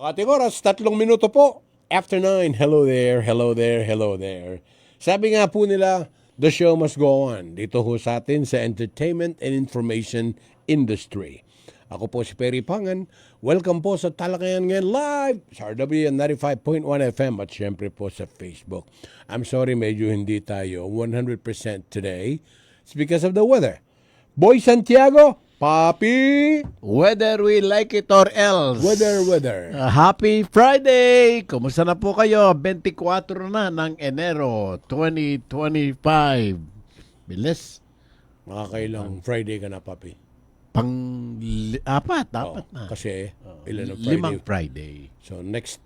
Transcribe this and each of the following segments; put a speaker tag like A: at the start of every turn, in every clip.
A: Ating oras, 3 minuto po. After 9, hello there, hello there, hello there. Sabi nga po nila, the show must go on. Dito ho sa atin sa entertainment and information industry. Ako po si Perry Pangan. Welcome po sa Talakayan ngayon live sa RWN 95.1 FM at syempre po sa Facebook. I'm sorry, medyo hindi tayo 100% today. It's because of the weather. Boy Santiago, Papi!
B: Whether we like it or else.
A: Weather.
B: Happy Friday! Kumusta na po kayo? 24 na ng Enero 2025. Bilis.
A: Makakailang Friday ka na, Papi.
B: Apat
A: Oo,
B: na.
A: kasi ilan ang Friday?
B: Limang Friday.
A: So next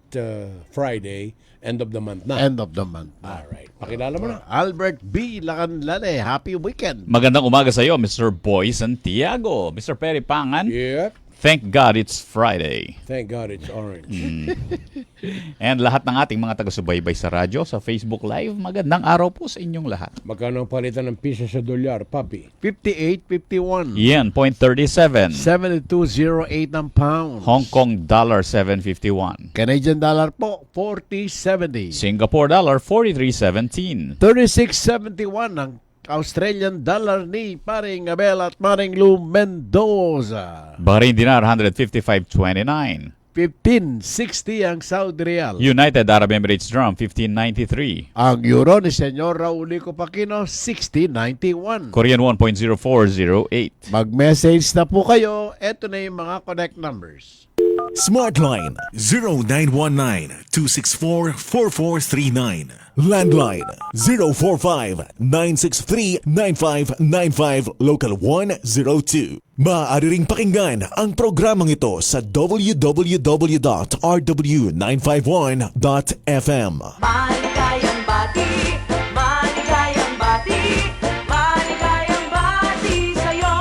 A: Friday, end of the month na.
B: End of the month na.
A: Alright. Pakilala mo na.
B: Albert B. Lacanlane, happy weekend.
C: Magandang umaga sa iyo, Mr. Boy Santiago. Mr. Perry Pangan,
A: Yep.
C: thank God it's Friday.
A: Thank God it's orange.
C: And lahat ng ating mga taga-subaybay sa radyo, sa Facebook Live, magandang araw po sa inyong lahat.
A: Magkano ang palitan ng piso sa dolyar, Papi?
B: 58.51.
C: Yan, 0.37.
B: 7208 ang pound.
C: Hong Kong dollar 7.51.
B: Canadian dollar po, 40.70.
C: Singapore dollar 43.17.
B: 36.71 ang Australian dollar ni Paring Abel at Maring Lou Mendoza.
C: Bahrain dinar 155.29.
B: 15.60 ang Saudi Real.
C: United Arab Emirates dirham 15.93.
B: Ang euro ni Senyor Raulico Pacino, 60.91.
C: Korean 1.0408.
B: Mag-message na po kayo. Ito na yung mga connect numbers.
D: Smartline 0919-264-4439. Landline 045-963-9595 Local 102. Maaari ring pakinggan ang programang ito sa www.rw951.fm.
E: Maligayang bati, maligayang bati, maligayang bati sa'yo.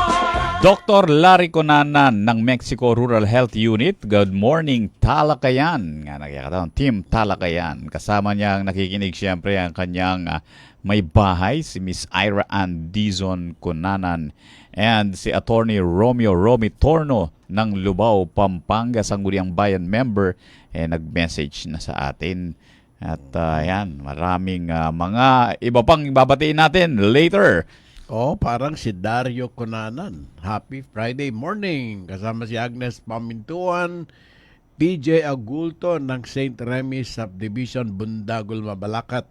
C: Dr. Larry Conanan ng Mexico Rural Health Unit. Good morning, Talakayan. Nga nagyakataon, Team Talakayan. Kasama niya ang nakikinig siyempre ang kanyang may bahay, si Miss Ira Ann Dizon Conanan. And si Attorney Romeo Romy Torno ng Lubao, Pampanga, Sangguniang Bayan member, nag-message na sa atin. At yan, maraming mga iba pang ibabatiin natin later.
B: Oh, parang si Dario Conanan. Happy Friday morning. Kasama si Agnes Pamintuan, PJ Agulto ng St. Remy Subdivision, Bundagul, Mabalacat,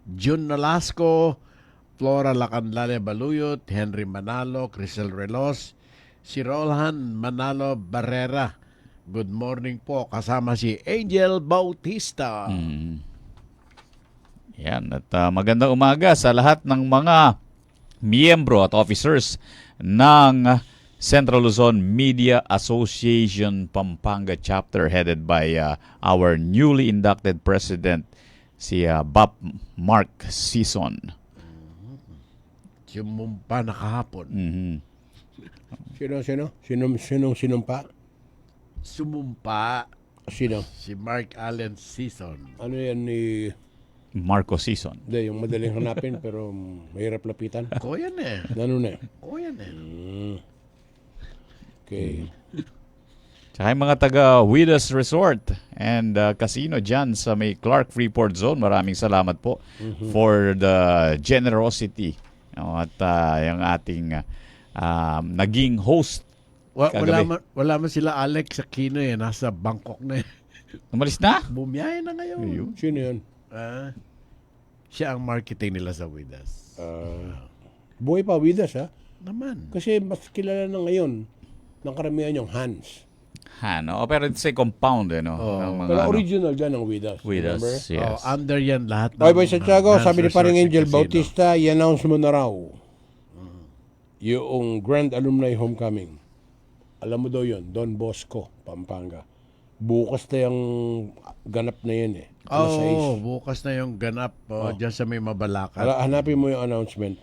B: June Nolasco, Flora Lacanlane Baluyot, Henry Manalo, Crisel Relos, si Rolhan Manalo Barrera. Good morning po. Kasama si Angel Bautista.
C: Yan, at magandang umaga sa lahat ng mga miyembro at officers ng Central Luzon Media Association Pampanga Chapter headed by our newly inducted president, si Bob Mark Sison.
B: Sumumpa na kahapon.
A: Sinong sinumpa?
B: Sumumpa
A: Sino?
B: si Mark Allen Season.
A: Ano yan ni...
C: Marco Sison.
A: Hindi, yung madaling hanapin pero mahirap lapitan.
B: Ko yan eh.
A: Ano na?
B: Ko yan eh.
A: Okay.
C: Tsaka yung mga taga Widas Resort and Casino dyan sa may Clark Freeport Zone. Maraming salamat po for the generosity. At yung ating naging host.
B: Wala man sila Alex sa Kino eh. Nasa Bangkok na eh.
C: Umalis na?
B: Bumiyahe na ngayon.
A: Sino yun?
B: Siya ang marketing nila sa Widas.
A: Buhay pa, Widas, ha?
B: Naman.
A: Kasi mas kilala na ngayon ng karamihan yung Hans.
C: No? Pero it's a compound, no? Ng mga,
A: Pero original dyan ang Widas.
C: Widas,
A: Remember?
C: yes.
B: Under yan lahat.
A: Boy Boy Santiago,
B: Hans
A: sabi ni
B: Resort
A: paring
B: and
A: Angel
B: Casino.
A: Bautista, i-announce mo na raw yung Grand Alumni Homecoming. Alam mo daw yun, Don Bosco, Pampanga. Bukas na yung ganap na yun eh. Alas 6.
B: Bukas na yung ganap dyan sa may Mabalacat.
A: Hanapin mo yung announcement.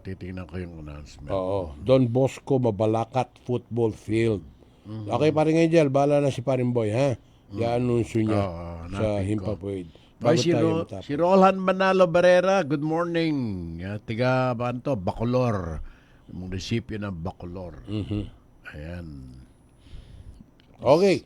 B: Titingnan ko yung announcement.
A: Oo. Don Bosco, Mabalacat Football Field. Okay, paring Angel, bahala na si paring Boy, ha? I-anunsyo niya sa Himpapwede.
B: Ay, si Rolhan Manalo Barrera, good morning. Tiga, Bacolor. Munisipyo ng Bacolor. Ayan.
A: Okay.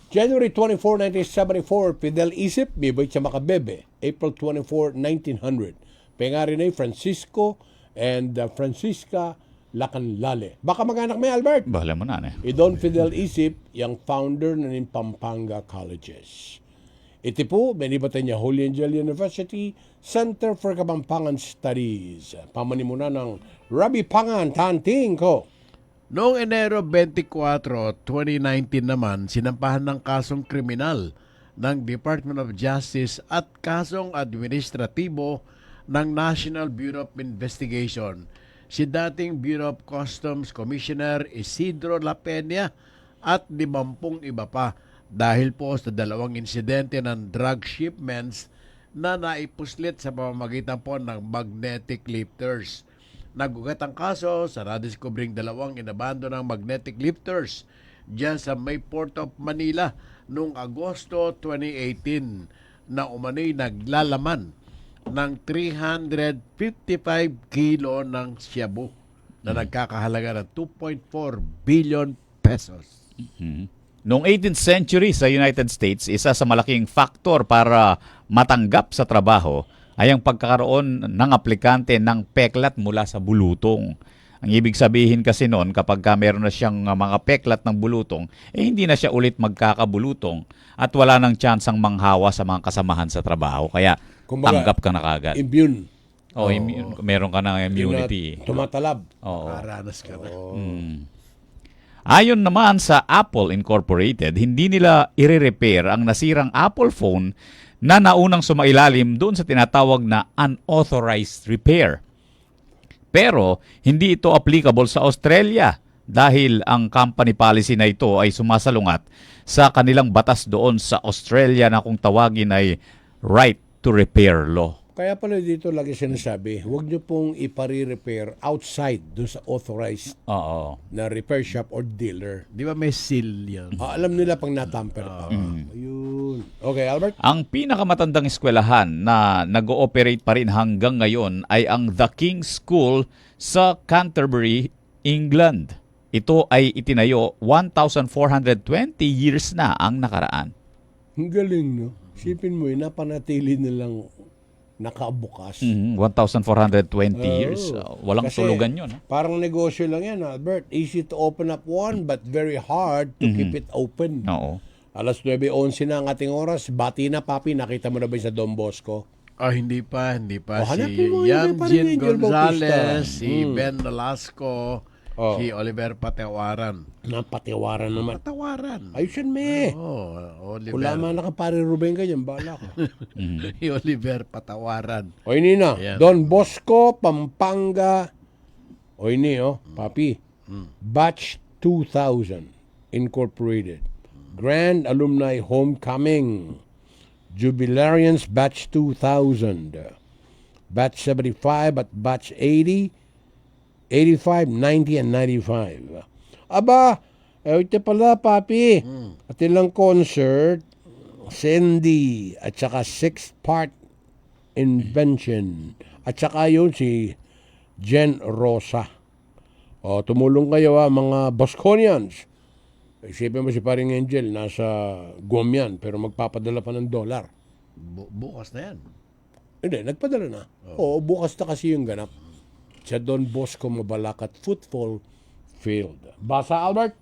A: January 24, 1974, Fidel Isip, Biboy Chamakabebe. April 24, 1900, Pengarinay Francisco and Francisca Lacanlale. Baka mag-anak may Albert.
C: Bahala mo na,
A: Idon Fidel Isip, yung founder ng Pampanga Colleges. Ito po, benibatan niya Holy Angel University Center for Kapampangan Studies. Pamanimuna ng Rabbi Pangan Tanting ko.
B: Noong Enero 24, 2019 naman, sinampahan ng kasong kriminal ng Department of Justice at kasong administratibo ng National Bureau of Investigation si dating Bureau of Customs Commissioner Isidro La Peña at 50 iba pa dahil po sa dalawang insidente ng drug shipments na naipuslit sa pamamagitan po ng magnetic lifters. Nagugat ang kaso sa nadiskubring dalawang inabando ng magnetic lifters diyan sa may Port of Manila noong Agosto 2018 na umano'y naglalaman ng 355 kilo ng shabu na nagkakahalaga ng 2.4 billion pesos.
C: Noong 18th century sa United States, isa sa malaking faktor para matanggap sa trabaho ay ang pagkakaroon ng aplikante ng peklat mula sa bulutong. Ang ibig sabihin kasi noon, kapag meron na siyang mga peklat ng bulutong, hindi na siya ulit magkakabulutong at wala nang tsansang manghawa sa mga kasamahan sa trabaho. Kaya
A: Kumbaga,
C: tanggap ka na kagad.
A: Immune.
C: Meron ka ng immunity.
A: Tumatalab.
C: Oo.
B: Maranas ka na.
C: Ayon naman sa Apple Incorporated, hindi nila i-repair ang nasirang Apple phone na naunang sumailalim doon sa tinatawag na unauthorized repair. Pero hindi ito applicable sa Australia dahil ang company policy na ito ay sumasalungat sa kanilang batas doon sa Australia na kung tawagin ay right to repair law.
A: Kaya pala dito lagi sinasabi, huwag nyo pong ipari-repair outside doon sa authorized
C: Oo.
A: na repair shop or dealer.
B: Di ba may seal yan?
A: Alam nila pang natamper pa. Ayun. Okay, Albert?
C: Ang pinakamatandang eskwelahan na nag-ooperate pa rin hanggang ngayon ay ang The King's School sa Canterbury, England. Ito ay itinayo 1,420 years na ang nakaraan.
A: Ang galing, no? Sipin mo, napanatili nilang nakabukas.
C: 1,420 years. Walang
A: Kasi
C: tulugan yun.
A: Parang negosyo lang yan, Albert. Easy to open up one, but very hard to keep it open.
C: Oo.
A: Alas 9:11 na ang ating oras. Bati na, papi. Nakita mo na ba yung sa Don Bosco?
B: Hindi pa.
A: Oh,
B: Si
A: hanapin mo yun, parang
B: Yamjin
A: Angel Bautista.
B: Gonzalez, si Ben Nolasco, si Oliver Patewaran.
A: Napatiwaran naman.
B: Patawaran.
A: Ayusin me.
B: Oliver.
A: Kung lamang nakapare Ruben ka dyan, bahala ka.
B: Oliver Patawaran.
A: O ini na.
B: Ayan.
A: Don Bosco, Pampanga. O ini, papi. Batch 2000 Incorporated. Grand Alumni Homecoming. Jubilarians Batch 2000. Batch 75 at Batch 80. 85, 90, and 95. Aba, ito pala, papi. At ilang concert, Cindy, at saka 6-part invention. At saka yun si Jen Rosa. O, tumulong kayo mga Bosconians. Isipin mo si Paring Angel, nasa Guam yan, pero magpapadala pa ng $.
B: Bukas na yan.
A: Hindi, nagpadala na. Oo, bukas na kasi yung ganap. Sa Don Bosco Mabalacat Football Field. Basa, Albert?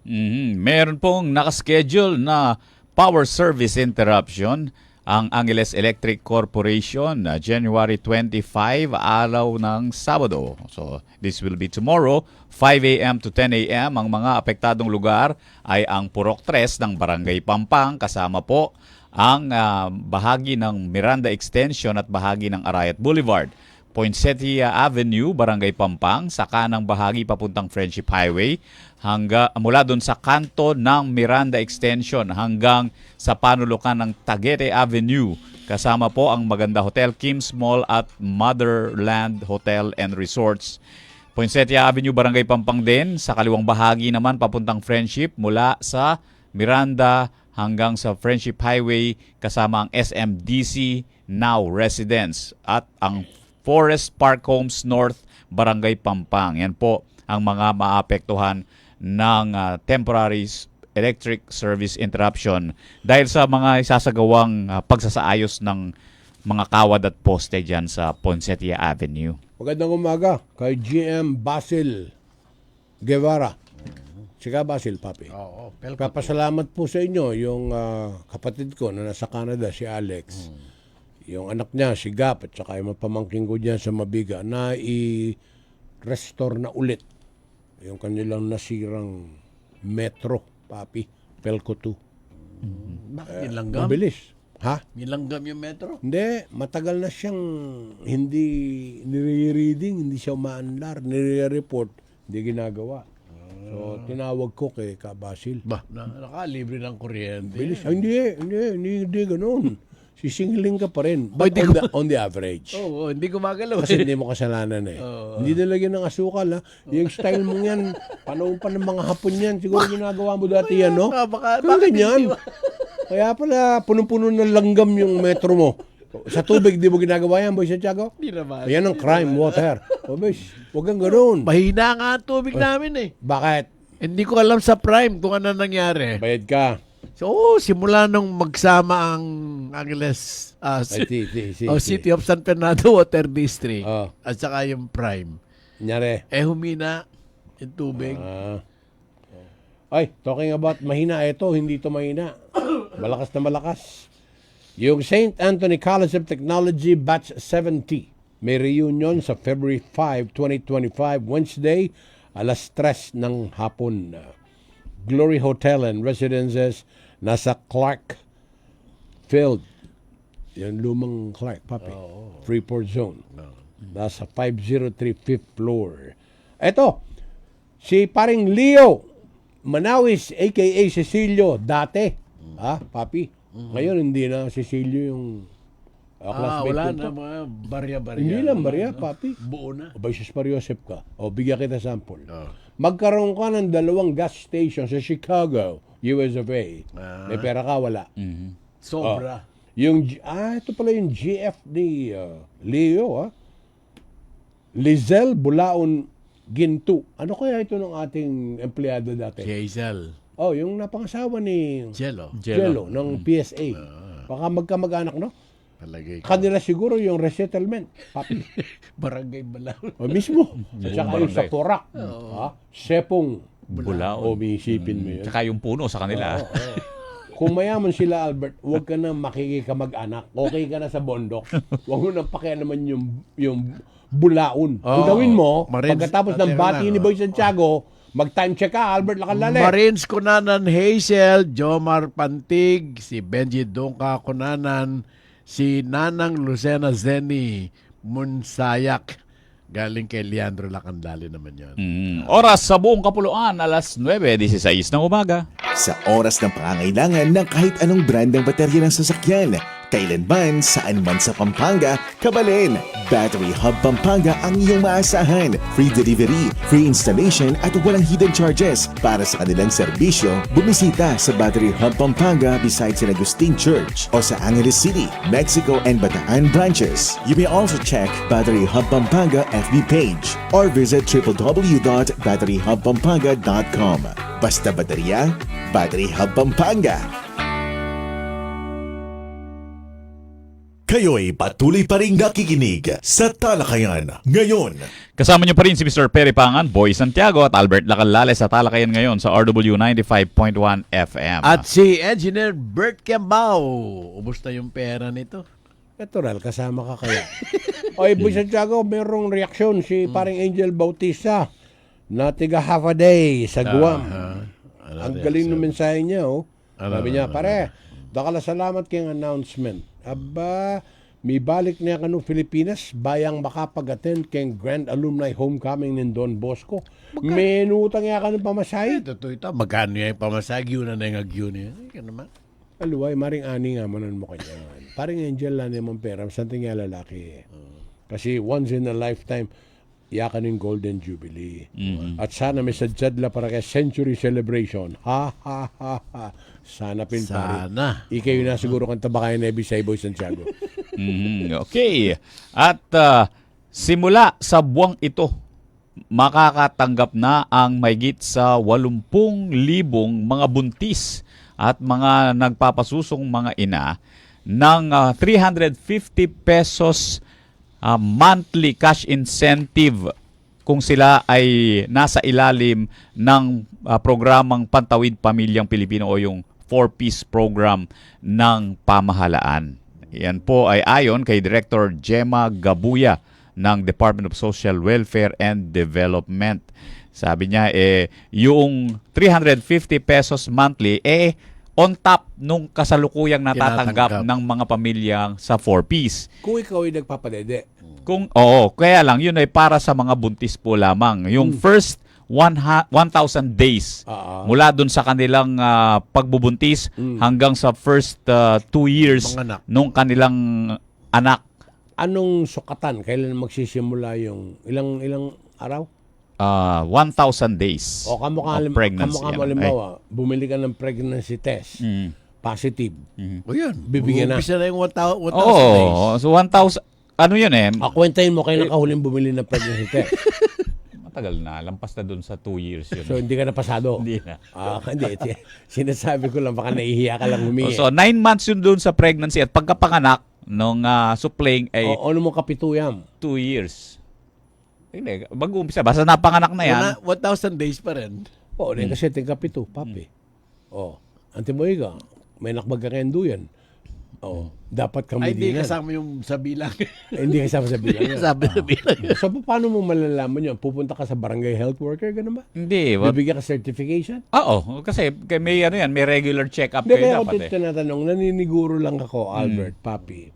C: Meron pong nakaschedule na power service interruption ang Angeles Electric Corporation January 25, araw ng Sabado. So, this will be tomorrow, 5 a.m. to 10 a.m. Ang mga apektadong lugar ay ang Purok 3 ng Barangay Pampang, kasama po ang bahagi ng Miranda Extension at bahagi ng Arayat Boulevard. Poinsettia Avenue, Barangay Pampang, sa kanang bahagi papuntang Friendship Highway, mula doon sa kanto ng Miranda Extension hanggang sa panulukan ng Taguete Avenue. Kasama po ang Maganda Hotel, Kim's Mall at Motherland Hotel and Resorts. Poinsettia Avenue, Barangay Pampang din, sa kaliwang bahagi naman papuntang Friendship mula sa Miranda hanggang sa Friendship Highway, kasama ang SMDC Now Residence at ang Forest Park Homes North, Barangay Pampang. Yan po ang mga maapektuhan ng temporary electric service interruption dahil sa mga isasagawang pagsasaayos ng mga kawad at poste dyan sa Poinsettia Avenue.
A: Magandang umaga kay GM Basil Guevara. Sika Basil, papi.
B: Oo,
A: Kapasalamat po sa inyo yung kapatid ko na nasa Canada, si Alex. Yung anak niya, si Gap, at saka yung pamangking ko dyan sa Mabiga na i-restore na ulit yung kanilang nasirang metro, papi, Pelco 2.
B: Bakit nilanggam?
A: Mabilis. Ha?
B: Nilanggam yung metro?
A: Hindi, matagal na siyang hindi nire-reading, hindi siya umaandar, nire-report, hindi ginagawa. So, tinawag ko kay Kabasil.
B: Ba, nakalibre ng kuryente.
A: Bilis. Ah, hindi ganun. Sisingling ka pa rin.
B: Boy,
A: But on the average.
B: Oo, hindi gumagalaw.
A: Kasi hindi mo kasalanan eh. Hindi nalagyan ng asukal ha. Yung style mo yan, panahon pa ng mga Hapon yan. Siguro ginagawa mo dati yan, no?
B: Baka
A: Ganyan. Kaya pala, punong-puno ng langgam yung metro mo. Sa tubig, di mo ginagawa yan, Boy Santiago?
B: Hindi naman.
A: Ayan ang crime, water. O, boys, huwag kang ganun.
B: Mahina nga ang tubig namin eh.
A: Bakit?
B: Hindi ko alam sa Prime kung ano nangyari.
A: Bayad ka.
B: So, simula nung magsama ang Angeles, City of San Fernando Water District
A: Oh.
B: at saka yung Prime,
A: Nyari.
B: humina yung tubig.
A: Ay, talking about mahina, ito, hindi ito mahina. Malakas na malakas. Yung St. Anthony College of Technology Batch 70 may reunion sa February 5, 2025, Wednesday, alas 3 ng hapon. Glory Hotel and Residences nasa Clark Field. Yung lumang Clark, papi. Freeport Zone. Nasa 503 5th floor. Eto, si paring Leo Manawis, a.k.a. Cecilio, dati. Papi. Ngayon, hindi na Cecilio yung classmate
B: Wala
A: ko
B: na
A: to.
B: mga barya-barya.
A: Hindi lang, barya, papi.
B: Buo na.
A: O, Vices Mariosep ka. O, bigyan kita sample. Magkaroon ka ng 2 gas station sa Chicago, US of A. May pera ka, wala.
B: Sobra.
A: Ito pala yung GF ni Leo, Lizelle Bulaon Ginto. Ano kaya ito ng ating empleyado dati?
B: Hazel.
A: Yung napangasawa ni
B: Jello.
A: Jello ng PSA. Baka magkamag-anak, no?
B: Palagay ko.
A: Kanila siguro yung resettlement. Papi.
B: Barangay Balaw.
A: O mismo. At saka yung sa Porac. Sepong.
C: Bulaon.
A: Umisipin mo yun.
C: Tsaka yung puno sa kanila.
A: Kung mayaman sila, Albert, huwag ka na makikikamag-anak. Okay ka na sa bondok. Huwag mo nang pakialaman yung bulaon. Ang gawin mo,
B: Marines,
A: pagkatapos ng bati ni Boy Santiago, mag-time check ka, Albert Lacanlale.
B: Marines Kunanan Hazel, Jomar Pantig, si Benji Dongka Kunanan, si Nanang Lucena Zeni Munsayak. Galing kay Leandro Lacandali naman yan.
C: Oras sa buong Kapuluan, alas 9:16 ng umaga.
D: Sa oras ng pangangailangan ng kahit anong brand ng baterya ng sasakyan, kailanman, saan man sa Pampanga, kabalin. Battery Hub Pampanga ang iyong maasahan. Free delivery, free installation at walang hidden charges. Para sa kanilang serbisyo, bumisita sa Battery Hub Pampanga beside San Agustin Church o sa Angeles City, Mexico and Bataan branches. You may also check Battery Hub Pampanga FB page or visit www.batteryhubpampanga.com. Basta baterya, Battery Hub Pampanga. Kayo'y patuloy pa rin nakikinig sa Talakayan ngayon.
C: Kasama niyo pa rin si Mr. Perry Pangan, Boy Santiago at Albert Lacanlale sa Talakayan ngayon sa RW 95.1 FM.
B: At si Engineer Bert Kiambao. Ubus na yung pera nito.
A: Natural, kasama ka kaya. Oy, Boy Santiago, merong reaksyon si paring Angel Bautista na tiga half a day sa Guam. Ang galing ng mensahe niya, Sabi niya, pare, dakala salamat kayong announcement. Aba, may balik niya kanong Pilipinas, bayang makapag-attend kayong Grand Alumni Homecoming ng Don Bosco. Menutang niya ka ng pamasahe.
B: Totoo ito. Magkano yung pamasag? Yun na yung agyo niya. Ika naman.
A: Aluway, maring ani nga manan mo kanya. Paring Angel lang naman pera, something nga lalaki. Kasi once in a lifetime, yakan yung Golden Jubilee. At sana may sadyadla para kay Century Celebration. Ha, ha, ha, ha. Sana pinpari.
B: Sana.
A: Ikaw na siguro kang tabakayan na Bisay Boy Santiago.
C: Okay. At simula sa buwang ito, makakatanggap na ang mahigit sa 80,000 mga buntis at mga nagpapasusong mga ina ng 350 pesos monthly cash incentive kung sila ay nasa ilalim ng programang Pantawid Pamilyang Pilipino o yung 4-piece program ng pamahalaan. Yan po ay ayon kay Director Gemma Gabuya ng Department of Social Welfare and Development. Sabi niya, yung 350 pesos monthly, on top nung kasalukuyang natatanggap ng mga pamilyang sa 4-piece.
A: Kung ikaw ay nagpapadede.
C: Kaya lang, yun ay para sa mga buntis po lamang. Yung first 1,000 days mula dun sa kanilang pagbubuntis hanggang sa first 2 years
B: Mga anak.
C: nung kanilang anak.
A: Anong sukatan? Kailan magsisimula yung ilang araw?
C: 1,000 days
A: O kamukha
C: of pregnancy.
A: mo halimbawa, bumili ka ng pregnancy test. Positive.
B: O yun.
A: Bibigyan na.
B: Umpisa na yung 1,000 days.
C: Oo. So 1,000, ano yun
A: Kwentahin mo kailan ka huling bumili ng pregnancy test.
C: matagal na. Lampas na dun sa 2 years yun.
A: So hindi ka na pasado.
C: Hindi na.
A: Hindi. Sinasabi ko lang, baka nahihiya ka lang humingi.
C: So 9 months yun dun sa pregnancy at pagkapanganak nung supling ay
A: Ano mo kapituyam?
C: 2 years. Hindi, mag-uumpisa. Basta napanganak na yan.
B: 1,000 days pa rin.
A: Kasi tingkapito, papi. Antimoy ka, may nakbagkakendo yan. Dapat kami
B: Ay, hindi
A: din.
B: kasama yung sa bilang.
A: Hindi kasama sa bilang. yan.
B: Kasama sa bilang.
A: So, paano mo malalaman yun? Pupunta ka sa barangay health worker, ganun ba?
C: Hindi.
A: Bibigyan ka certification?
C: Oo, kasi may may regular check-up
A: Hindi,
C: kayo
A: kaya ako
C: dapat
A: tinatanong, naniniguro lang ako, Albert, papi,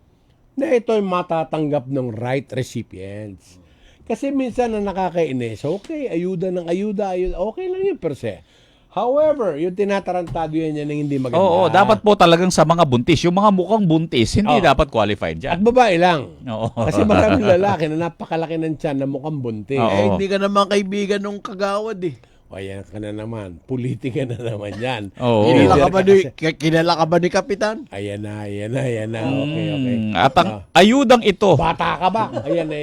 A: na ito ay matatanggap ng right recipients. Kasi minsan na nakakainis, okay, ayuda, okay lang yun per se. However, yung tinatarantado yan na hindi maganda.
C: Oo, dapat po talagang sa mga buntis. Yung mga mukhang buntis, hindi dapat qualified
A: At
C: dyan.
A: babae lang.
C: Oo.
A: Kasi maraming lalaki na napakalaki ng tiyan na mukhang buntis.
C: Oo.
B: Hindi ka naman kaibigan nung kagawad eh.
A: O yan ka na naman. Politika na naman yan.
C: Oo.
B: Kilala ka ba ni Kapitan?
A: Ayan na. Okay.
C: At ang ayudang ito,
A: Bata ka ba? Ayan na.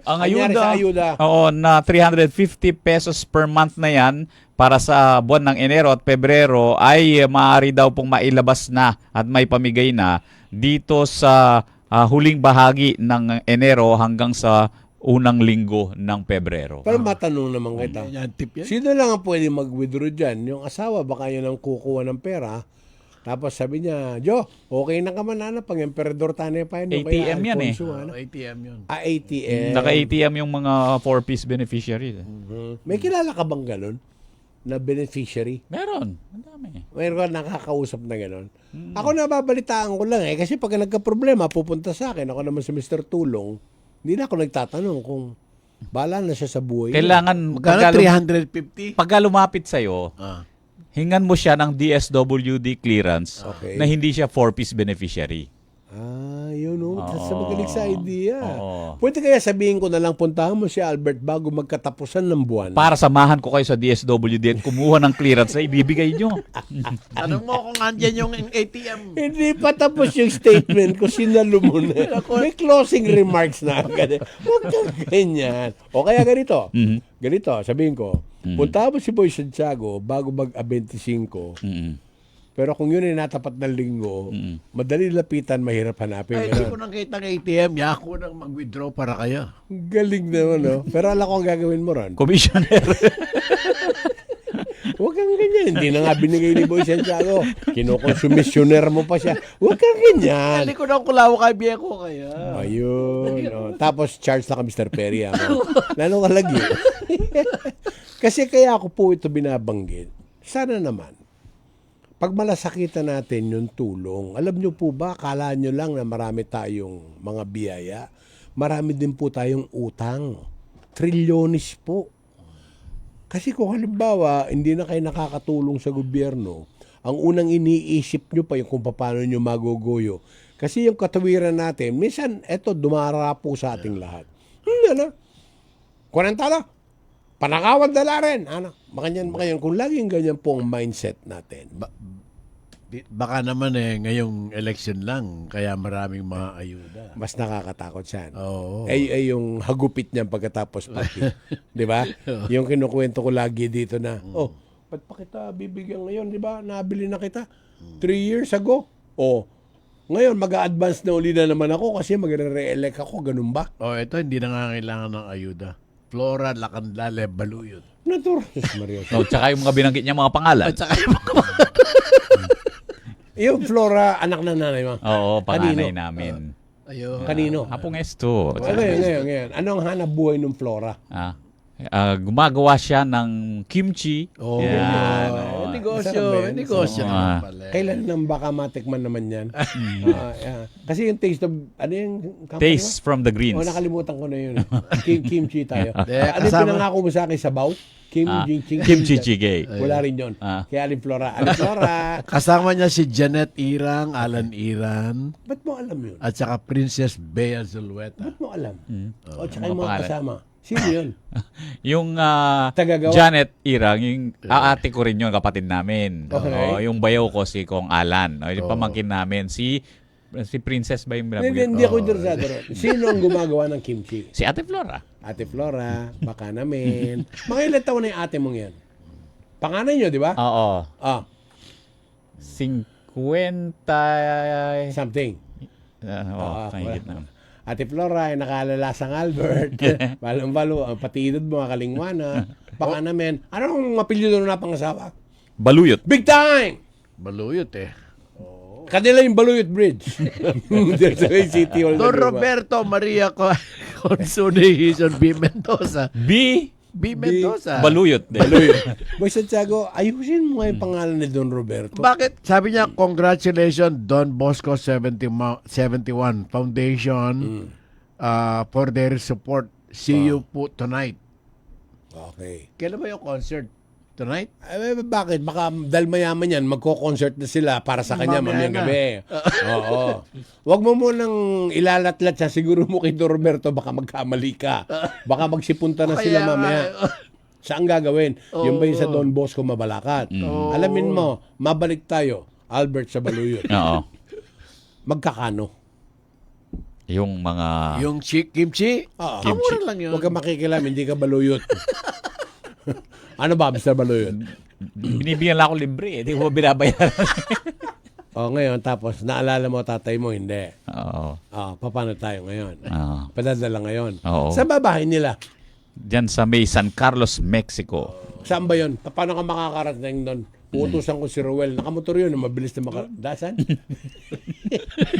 C: ang
A: Anyari sa ayuda.
C: na 350 pesos per month na yan para sa buwan ng Enero at Pebrero ay maaari daw pong mailabas na at may pamigay na dito sa huling bahagi ng Enero hanggang sa unang linggo ng Pebrero.
A: Pero matanong naman kita.
B: Yan, tip yan.
A: Sino lang ang pwede mag-withdraw dyan? Yung asawa, baka yun ang kukuha ng pera. Tapos sabi niya, Jo, okay na ka man na pang emperador tanay pa yun.
C: ATM yan eh.
B: ATM yun.
A: ATM.
C: Naka-ATM yung mga 4-piece beneficiary.
A: May kilala ka bang ganun? Na beneficiary?
C: Meron. Ang dami.
A: Mayroon ka nakakausap na gano'n. Ako nababalitaan ko lang kasi pag nagka-problema, pupunta sa akin. Ako naman si Mr. Tulong. Hindi na ako nagtatanong kung bahala na siya sa buhay niya.
C: Kailangan,
B: Magkano 350?
C: pagka lumapit sa'yo, hingan mo siya ng DSWD clearance
A: Okay.
C: na hindi siya 4-piece beneficiary.
A: Yun o. Sa magaling sa idea.
C: Oo.
A: Pwede kaya sabihin ko na lang, puntahan mo si Albert bago magkatapusan ng buwan.
C: Para samahan ko kayo sa DSWD at kumuha ng clearance na ibibigay nyo.
B: Tanong mo kung andyan yung ATM.
A: Hindi pa tapos yung statement ko, sinalo mo na. May closing remarks na agad. Huwag kang ganyan. O kaya ganito. Ganito, sabihin ko, puntahan mo si Boy Santiago bago mag-25. Pero kung yun ay natapat ng linggo, madali lapitan, mahirap hanapin.
B: Ay, hindi ko nang kita ng ATM. Ako nang mag-withdraw para kaya.
A: Galing naman, no? Pero alam ko ang gagawin mo ron.
C: Commissioner.
A: Huwag kang ganyan. Hindi na nga binigay ni Boy Santiago. Kinukonsumisyoner mo pa siya. Huwag kang ganyan.
B: Hindi ko nang kulawa kay Beko kaya.
A: Ayun. Tapos charge na ka Mr. Perry. Lalo ka lagi. Kasi kaya ako po ito binabanggit. Sana naman. Pag malasakitan natin yung tulong, alam nyo po ba, akala nyo lang na marami tayong mga biyaya. Marami din po tayong utang. Trilyones po. Kasi kung halimbawa, hindi na kayo nakakatulong sa gobyerno, ang unang iniisip nyo pa yung kung paano nyo maguguyo. Kasi yung katawiran natin, minsan, eto, dumara po sa ating lahat. Kunantala, panakawan dala rin. Makanyan. Kung laging ganyan po ang mindset natin,
B: Baka naman ngayong election lang, kaya maraming mga ayuda.
A: Mas nakakatakot siya.
B: Oo.
A: Yung hagupit niya pagkatapos papi. Di ba? Yung kinukwento ko lagi dito na, ba't pa kita bibigyan ngayon? Di ba? Nabili na kita 3 years ago. Ngayon mag-a-advance na uli na naman ako kasi magre-re-elect ako. Ganun ba?
B: Ito hindi na kailangan ng ayuda. Flora, Lacandale, Baluyot.
A: Natural. Maria.
C: Tsaka yung mga binanggit niya mga pangalan.
B: At saka yung mga
A: Yung Flora, anak ng nanay mo.
C: Oo, panganay
A: Kanino?
C: namin.
B: Ayun.
A: Kanino?
C: Hapong esto.
A: Ngayon. Anong hanap buhay ng Flora?
C: Gumagawa siya ng kimchi. Yan. oo.
B: Negosyo.
A: Masarap ba yun?
B: Negosyo
C: Oo.
B: naman pala.
A: Kailan nang baka matikman naman yan? Kasi yung taste of, ano yung company
C: Taste from the greens.
A: nakalimutan ko na yun. Kimchi tayo. Ano yung
B: kasama-
A: pinangako mo sa akin? Sabaw?
C: Kimchi jjigae.
A: Wala rin yun.
C: Ah.
A: Kaya Alin Flora. Alin Flora.
B: Kasama niya si Janet Irang, Alan Iran,
A: Ba't mo alam yun?
B: at saka Princess Bea Zulueta.
A: Ba't mo alam? O tsaka
C: Mga
A: yung mga
C: pangalan.
A: kasama. Sino yun?
C: Yung
A: Tagagawa?
C: Janet Irang, yung ate ko rin yun, kapatid namin.
A: Okay.
C: Oo, yung bayaw ko si Kong Alan. Yung pamangkin namin, si Princess ba yung
A: Hindi,
C: binabanggit?
A: hindi ako interesado ron. Sino ang gumagawa ng kimchi?
C: Si Ate Flora.
A: Ate Flora, baka namin. Mga ilan taon na yung ate mong yan? Panganay nyo, di ba?
C: Oo. 50...
A: Something.
C: Kahigit na.
A: Ate Flora ay nakalalasang Albert. Balong-balo, ang patidod mo, kalingwana. Baka namin. Anong apelyido na pangasawa?
C: Baluyot.
A: Big time!
B: Baluyot
A: Kanila yung Baluyot Bridge. There's a city hall. na
B: Don
A: diba?
B: Roberto Maria Consonation B. Mendoza.
C: B.
B: B. Mendoza.
C: Baluyot.
A: Boy Santiago, ayusin mo nga yung pangalan ni Don Roberto.
B: Bakit? Sabi niya, congratulations Don Bosco 71 Foundation for their support. See you po tonight.
A: Okay.
B: Kailan ba yung concert? Tonight?
A: Ay, bakit? Baka dahil mayaman yan, magko-concert na sila para sa kanya
B: Mamaya
A: mamayang
B: na.
A: gabi. Oo. Huwag mo munang ilalatlat siya. Siguro mo kay Don Roberto, baka magkamali ka. Baka magsipunta na sila
B: Kaya nga,
A: mamaya. Saan gagawin? Yung ba yung sa Don Bosco Mabalacat? Alamin mo, mabalik tayo. Albert sa Baluyot.
C: Oo.
A: Magkakano?
C: Yung mga...
B: Yung kimchi?
A: Oo.
B: Mura lang yun.
A: Huwag ka makikilam, hindi ka Baluyot. Ano ba, Mr. Baluyot?
C: Binibigyan lang ako libre. Hindi ko binabayaran.
A: Ngayon, tapos naalala mo tatay mo, hindi.
C: Oo.
A: Paano tayo ngayon?
C: Oo.
A: Padadala ngayon.
C: Oo.
A: Sa babahay nila.
C: Diyan sa may San Carlos, Mexico.
A: Saan ba yun? Paano ka makakarating doon? Utusan ko si Ruel. Nakamotor yun, mabilis na makadasan.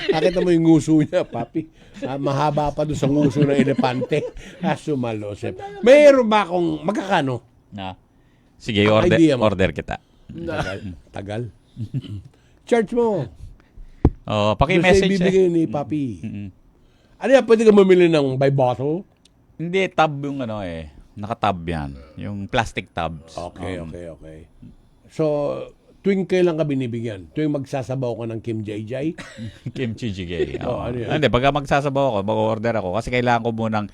A: Nakita mo yung nguso niya, papi. Mahaba pa doon sa nguso ng elepante. Sumalosep. Mayroon ba akong magkakano?
C: Sige,
A: Ang idea mo.
C: order kita.
A: Tagal. Charge mo.
C: Oh,
A: Gusto
C: paki-message.
A: ibibigay ni papi. Ano yan? Pwede ka mamili ng by bottle?
C: Hindi, tab yung naka-tab yan. Yung plastic tabs.
A: Okay. So, tuwing kailan ka binibigyan? Tuwing magsasabaw ka ng Kim JJ?
C: Kimchi jjigae.
A: Ano yan?
C: Hindi, pagka magsasabaw ako, mag-order ako, kasi kailangan ko munang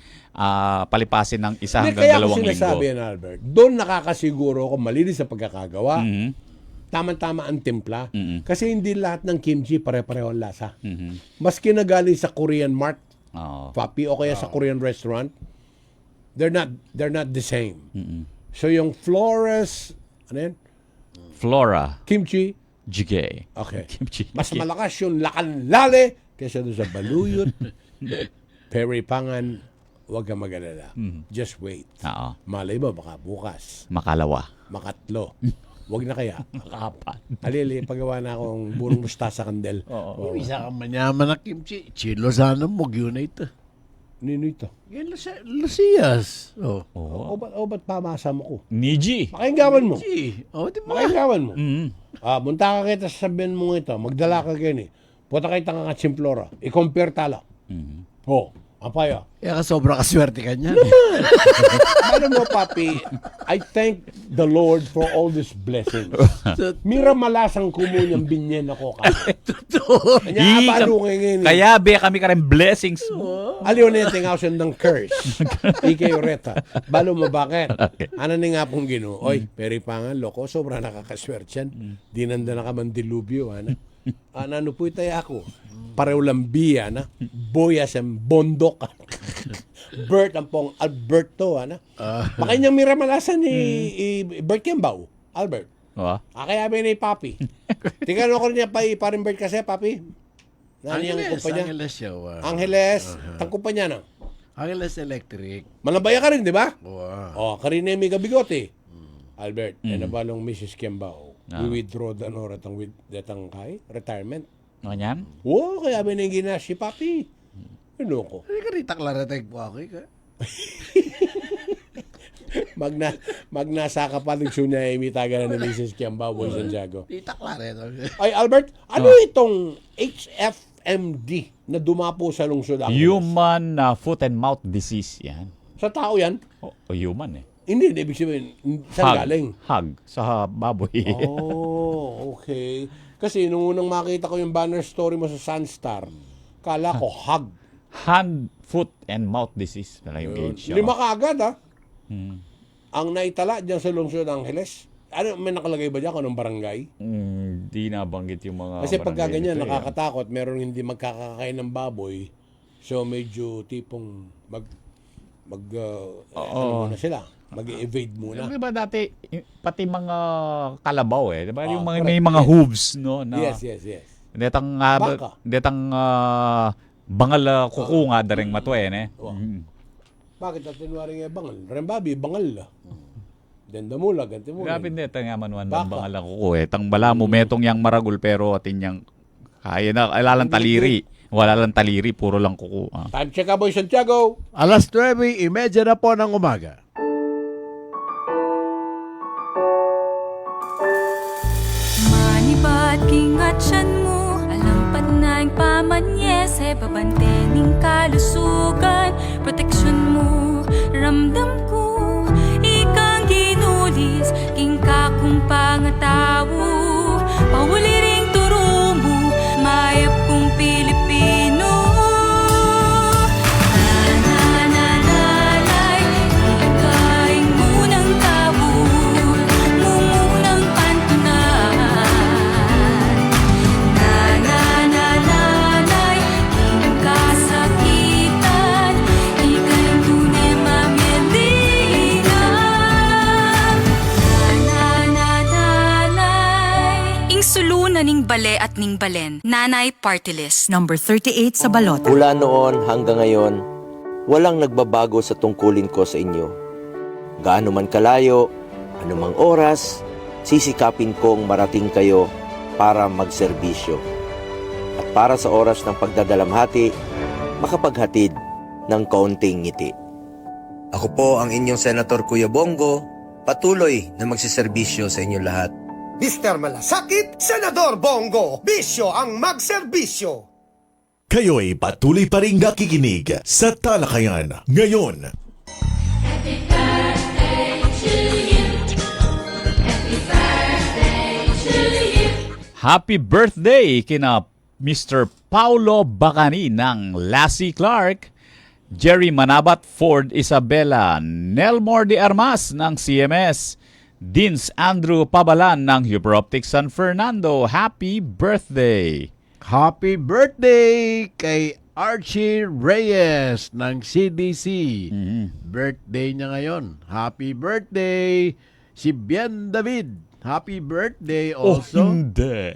C: palipasin ng isa
A: Hindi,
C: hanggang
A: kaya ko
C: 2 linggo.
A: sinasabi yan, Albert. Doon nakakasiguro ako malinis sa pagkakagawa.
C: Mhm.
A: Tama-tama ang timpla.
C: Mhm.
A: Kasi hindi lahat ng kimchi pare-pareho ang lasa.
C: Mhm.
A: Maski na galing sa Korean Mart,
C: Oo.
A: papi, o kaya sa Korean restaurant, they're not the same.
C: Mhm.
A: So yung Flores, ano yan?
C: Flora
A: Kimchi,
C: jjigae.
A: okay.
C: Kimchi.
A: Mas malakas yung lakan-lale kaysa doon sa Baluyot. Peripangan, huwag kang mag-alala. Just wait.
C: Oo.
A: Malay mo, baka bukas,
C: Makalawa.
A: makatlo. Huwag na kaya.
C: Makapat.
A: Alili, pagawa na akong burong mustasa kandel.
C: Oo.
B: Isa kang manyaman na kimchi. Chilo sana mo, yun na ito.
A: Nino ito?
B: Yan, Lucias. Oh.
C: Oo.
A: Ba't pamasa mo ko?
C: Niji.
A: Pakinggawan mo.
B: Kimchi. Oh, di ba?
A: Pakinggawan mo.
C: Mhm.
A: Munta ka kita, sabihin mo ito. Magdala ka gani. Puta kayo tanga ka Simplora. I-compare tala.
C: Mhm.
A: Ampaya.
B: Kaya sobra kaswerte ka niyan.
A: Alam mo, papi, I thank the Lord for all these blessings. Mira malasang kumunyang binyen ako kasi.
B: Totoo.
A: Kanya abalo ngayon.
C: Kaya be kami ka rin blessings mo.
A: Aliw na yung tingawsin ng curse. Ike Oreta. Balo mo bakit? Ano ni nga pong gino? Oy, peri pangan, loko, sobra nakakaswerte yan. Dinanda na ka man dilubyo, ano? Ano po tayo ako? Pareho lang biya, na? Boyas ang bondok. Bert ang pong Alberto, ano? Makanyang mira malasan ni Bert Kimbao. Albert.
C: Oh.
A: Kaya ba ni Papi? Tingnan ko niya pa rin Bert kasi, Papi. Nani ang kumpanya?
B: Angeles siya.
A: Angeles. Tang kumpanya na.
B: Angeles Electric.
A: Malambaya ka rin, di ba?
B: Wow.
A: Karine may gabigote. Albert, nabalong Mrs. Kimbao. We withdraw the noratang with datang kay retirement.
C: Ano yan?
A: Kaya ba nang gina si Papi? Ano ko?
B: Hindi ka rita klarateg po ako.
A: Magnasa ka pa ng sunya imitaga na ni Mrs. Kiambao, Boy Santiago.
B: Rita klarateg.
A: Ay, Albert, ano itong HFMD na dumapo sa lungsod Angeles?
C: Human foot and mouth disease yan.
A: Sa tao yan?
C: Human eh.
A: Hindi, ibig sabihin, saan galing?
C: Hug sa baboy.
A: Okay. Kasi nung unang makita ko yung banner story mo sa Sunstar, kala ko hug.
C: Hand, foot, and mouth disease. Pala yung age.
A: 5 kaagad, ha? Ang naitala dyan sa lungsod ng Angeles, may nakalagay ba dyan kung anong barangay?
C: Di nabanggit yung mga
A: Kasi pagka
C: barangay
A: ganyan,
C: dito,
A: nakakatakot, meron hindi magkakakain ng baboy, so medyo tipong ano muna sila, mag-evade muna.
C: Di ba dati, pati mga kalabaw eh. Di ba yung mga,
A: correct.
C: may mga hooves, no? Na,
A: Yes.
C: Detang,
A: Baka.
C: bangal kuko nga daring matuen eh.
A: Bakit at tinwari nga bangal? Rembabi, bangal la. Denda mula, ganti mo.
C: Grabe nito nga manuan ng
A: Baka.
C: bangal kuko eh. Tang bala mo metong yang maragul pero atin yang kaya na, alalang taliri. Wala lang taliri, puro lang kuko.
A: Time check, Boy Santiago.
B: Alas 9:30 na po ng umaga.
F: Manibat kingatsan mo, alampad na yung pamanyese, babantening kalusugan, proteksyon mo, ramdam ko, ikang ginulis, king kakong pangatawo, pahuli ring turo mo, mayap kong Pilipino. Nananalay, ikaing munang tabul, mumunang pantunan. Nananalay, king kasakitan, ika'y tunay mamedina. Nananalay, ing sulunan ning bale at ning balen, Nanay Party List.
G: Number 38 sa balota.
H: Mula noon hanggang ngayon, walang nagbabago sa tungkulin ko sa inyo. Gaano man kalayo, anumang oras, sisikapin kong marating kayo para magserbisyo. At para sa oras ng pagdadalamhati, makapaghatid ng kaunting ngiti. Ako po ang inyong Senator Kuya Bongo, patuloy na magsiserbisyo sa inyong lahat.
I: Mr. Malasakit, Senador Bongo, bisyo ang magserbisyo.
D: Kayo'y patuloy pa rin nakikinig sa Talakayan ngayon.
C: Happy birthday kina Mr. Paulo Bacani ng Lassie Clark, Jerry Manabat Ford Isabela, Nelmore de Armas ng CMS, Dins Andrew Pabalan ng Hubroptic San Fernando. Happy birthday!
B: Happy birthday kay Archie Reyes ng CDC. Birthday niya ngayon. Happy birthday si Bien David. Happy birthday also.
C: hindi.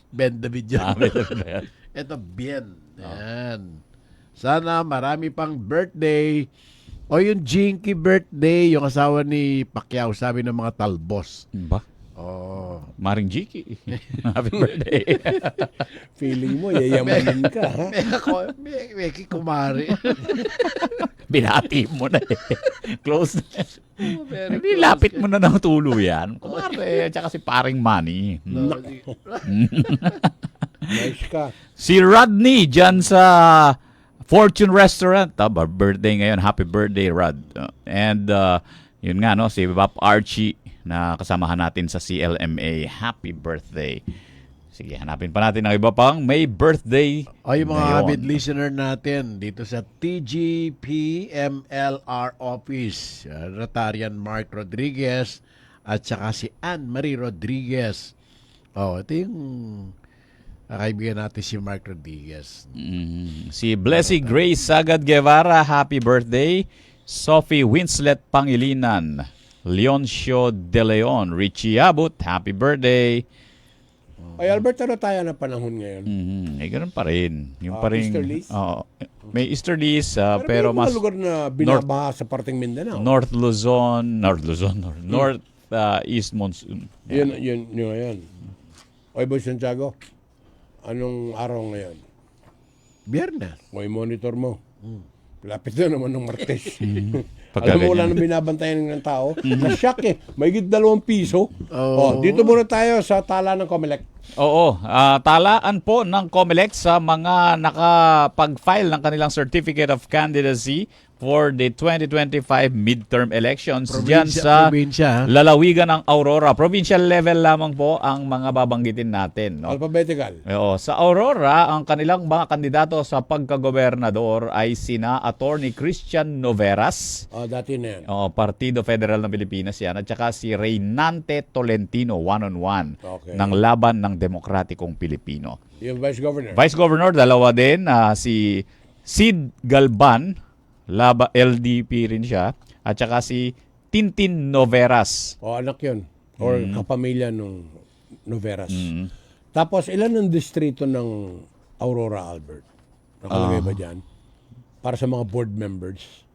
B: Ben David yan.
C: Happy birthday.
B: Ito Bien. Yan. Sana marami pang birthday. O yung Jinky birthday, yung asawa ni Pacquiao, sabi ng mga talbos.
C: Ba?
B: Oh.
C: Maring Jiki. Happy birthday.
A: Feeling mo, yayamanin ka, ha?
B: May kumari.
C: Binati mo na eh. Close na.
B: Very
C: Hindi, lapit mo na ng tuluyan. Kumari, at saka si paring Manny.
A: Nice ka.
C: Si Rodney dyan sa Fortune Restaurant, birthday ngayon. Happy birthday, Rod. Yun nga, no, si Bob Archie na kasamahan natin sa CLMA. Happy birthday. Sige, hanapin pa natin ang iba pang may birthday
B: Ay, mga
C: ngayon.
B: avid listener natin dito sa TGPMLR Office, Rotarian Mark Rodriguez at saka si Anne-Marie Rodriguez. Ito yung kaibigan natin si Mark Rodriguez.
C: Si Blessy Grace Sagad Guevara, happy birthday. Sophie Winslet Pangilinan, Leoncio De Leon, Richie Abut, happy birthday.
A: Ay, Albert, ano tayo na panahon ngayon?
C: Ganun pa rin. Yung pa rin,
A: easterlies?
C: may easterlies,
A: Pero
C: pero
A: may mga
C: mas
A: lugar na binabaha sa parting Mindanao.
C: North East Monsoon.
A: Yun. Oy, Boy Santiago, anong araw ngayon?
B: Biyernes.
A: O monitor mo. Lapit na naman ng Martes.
C: Pagka
A: Alam mo, wala
C: ganyan.
A: nang binabantayan ng tao. Na-shock eh. May 2 piso. Dito muna tayo sa tala ng Comelec.
C: Oo, talaan po ng COMELEC sa mga nakapag-file ng kanilang Certificate of Candidacy for the 2025 midterm elections diyan sa
B: Probinsya.
C: lalawigan ng Aurora. Provincial level lamang po ang mga babanggitin natin. No?
A: Alphabetical.
C: Oo, sa Aurora, ang kanilang mga kandidato sa pagkagobernador ay sina Attorney Christian Noveras,
A: Dati na yan.
C: Partido Federal ng Pilipinas yan, at saka si Reynante Tolentino, one-on-one,
A: Okay.
C: ng laban ng Demokratikong Pilipino.
A: Yung Vice Governor.
C: Vice Governor, dalawa din, si Sid Galban, LDP rin siya, at saka si Tintin Noveras.
A: Anak yun. Or kapamilya nung Noveras. Tapos, ilan ang distrito ng Aurora, Albert? Nakalagay ba dyan? Para sa mga board members.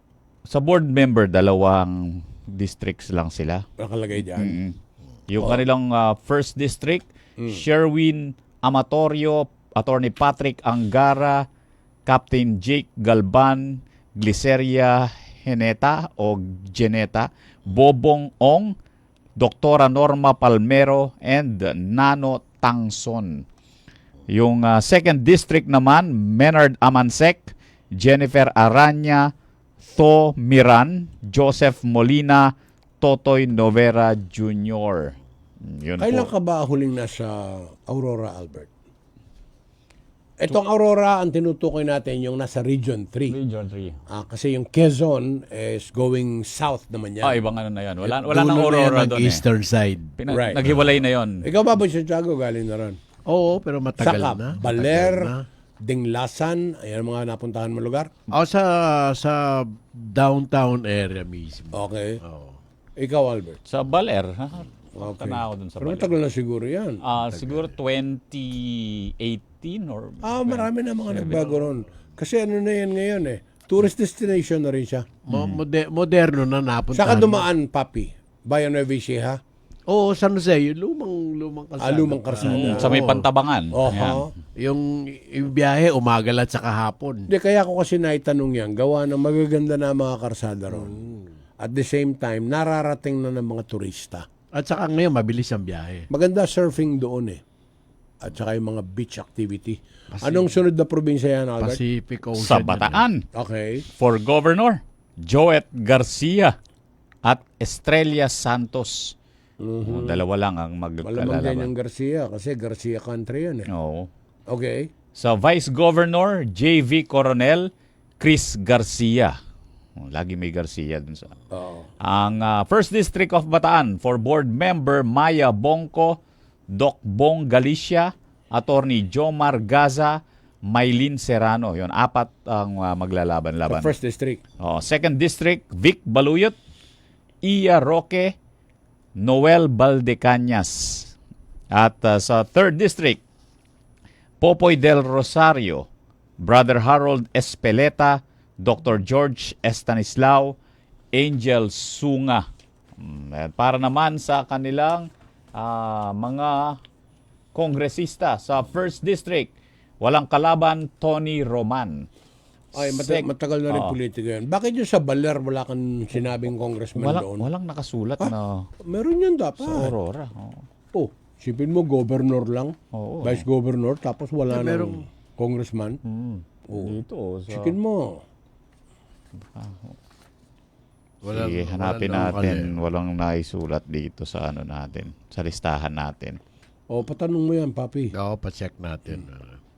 C: Sa board member, 2 districts lang sila.
A: Nakalagay dyan.
C: Yung kanilang first district, Sherwin Amatorio, Attorney Patrick Angara, Captain Jake Galban, Gliceria Geneta, Bobong Ong, Doktora Norma Palmero, and Nano Tangson. Yung second district naman, Menard Amansek, Jennifer Aranya, Tho Miran, Joseph Molina, Totoy Novera Jr. Yun
A: Kailan
C: po.
A: ka ba huling nasa Aurora, Albert? Itong Aurora, ang tinutukoy natin yung nasa Region 3.
C: Region 3.
A: Kasi yung Quezon is going south naman yan.
C: Ibang ano na yan. Wala
B: Dulo
C: nang
B: na yan
C: Aurora
B: ng
C: doon
B: eastern side.
A: Right.
C: Naghiwalay na yon.
A: Ikaw ba, Boy Santiago, galing na ron?
B: Oo, pero matagal
A: Saka,
B: na.
A: Baler,
B: Matagal na.
A: Dinglasan, ayan ang mga napuntahan mo lugar.
B: Sa downtown area mismo.
A: Okay.
B: Oo.
A: Ikaw, Albert.
C: Sa Baler.
A: Okay.
C: Na ako dun sa
A: Pero
C: Baler.
A: matagal na siguro yan.
C: Siguro 2018 or...
A: Marami na mga nagbago ron. Kasi ano na yan ngayon eh. Tourist destination na rin siya.
B: Moderno na napunta.
A: Saka dumaan, Papi. Bayan Nueva Ecija.
B: Oo, San Jose, yung lumang kalsada.
A: Lumang karsada.
C: Sa may Pantabangan.
A: Oho.
C: Ayan.
B: Yung biyahe, umagal at saka hapon.
A: Hindi, kaya ko kasi naitanong yan. Gawa ng magaganda na mga karsada ron. At the same time, nararating na ng mga turista.
B: At saka ngayon, mabilis ang biyahe.
A: Maganda surfing doon eh. At saka yung mga beach activity. Anong sunod na probinsya yan, Albert?
B: Pacific Ocean.
C: Sa
B: yan
C: Bataan.
A: Okay.
C: For Governor, Joet Garcia at Estrella Santos. Dalawa lang ang
A: Malamang din
C: magkalalaban.
A: yung Garcia kasi Garcia country yan eh.
C: Oo.
A: Okay.
C: Sa Vice Governor, JV Coronel, Chris Garcia. Lagi may Garcia dun sa...
A: Oo.
C: Ang First District of Bataan for Board Member Maya Bongco, Doc Bong Galicia, Attorney Jomar Gaza, Maylin Serrano. Yon, 4 ang maglalaban-laban.
A: Sa first district.
C: Second District, Vic Baluyot, Iya Roque, Noel Baldecañas. At sa Third District, Popoy del Rosario, Brother Harold Espeleta, Dr. George Estanislao, Angel Sunga. Para naman sa kanilang mga kongresista sa First District, walang kalaban, Tony Roman.
A: Ay, matagal na rin politika yan. Bakit yung sa Baler wala kang sinabing congressman doon?
C: Walang nakasulat na
A: Meron yan dapat.
C: sa Aurora.
A: Sipin mo, governor lang.
C: Oo.
A: Vice governor, tapos wala nang congressman.
C: Dito, sa...
A: Chicken mo.
C: Sige, hanapin natin. Walang naisulat dito sa ano natin, sa listahan natin.
A: Patanong mo yan, papi.
B: Oo, pa-check natin.